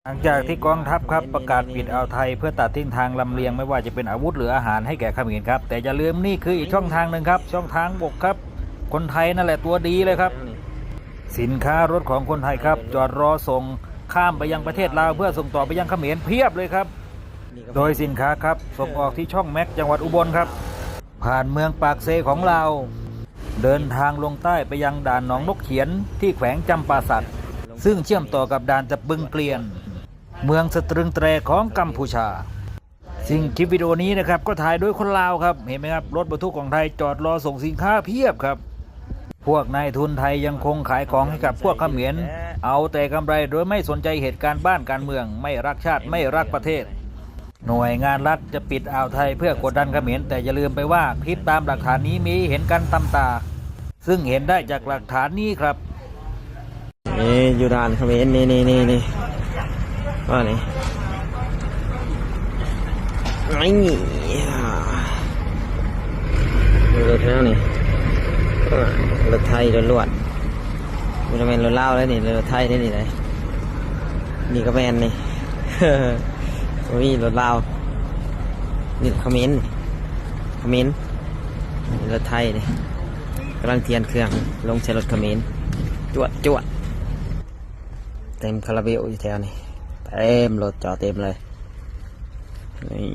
หลังจากที่กองทัพครับประกาศปิดอ่าวไทยเพื่อตัดทิ้งทางลำเลียงไม่ว่าจะเป็นอาวุธหรืออาหารให้แก่เขมรครับแต่อย่าลืมนี่คืออีกช่องทางหนึ่งครับช่องทางบกครับคนไทยนั่นแหละตัวดีเลยครับสินค้ารถของคนไทยครับจอดรอส่งข้ามไปยังประเทศลาวเพื่อส่งต่อไปยังเขมรเพียบเลยครับโดยสินค้าครับส่งออกที่ช่องแม็กจังหวัดอุบลครับผ่านเมืองปากเซของลาวเดินทางลงใต้ไปยังด่านหนองนกเขียนที่แขวงจำปาสักซึ่งเชื่อมต่อกับด่านตะบึงเกลียนเมืองสตรึงแตรของกัมพูชาซึ่งคลิปวิดีโอนี้นะครับก็ถ่ายโดยคนลาวครับเห็นไหมครับรถบรรทุกของไทยจอดรอส่งสินค้าเพียบครับพวกนายทุนไทยยังคงขายของให้กับพวกเขมรเอาแต่กำไรโดยไม่สนใจเหตุการณ์บ้านการเมืองไม่รักชาติไม่รักประเทศหน่วยงานรัฐจะปิดอ่าวไทยเพื่อกดดันเขมรแต่อย่าลืมไปว่าคลิปตามหลักฐานนี้มีเห็นกันตำตาซึ่งเห็นได้จากหลักฐานนี้ครับนี่อยู่ด่านเขมรนี่ว่านี่ไอ้นี่รถแล้วนี่รถไทยล้วนๆมันจะเป็นรถลาวแล้วนี่รถไทยนี่เลยนี่ก็แมนนี่มีรถลาวนี่เขมรรถไทยนี่กำลังเทียนเครื่องลงใช้รถเขมรจวดเต็มคาราเบลอยู่แถวนี้เต็มรถจอดเต็มเลยนี่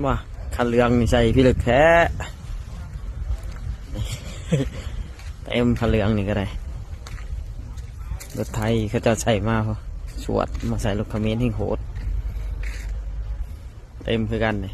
ว่าคันเรืองนี่ใส่พี่ลึกแท้เต็มคันเรืองนี่ก็ได้รถไทยเขาจะใส่มาพอสวดมาใส่รถเขมรให้โหดเต็มคือกันเลย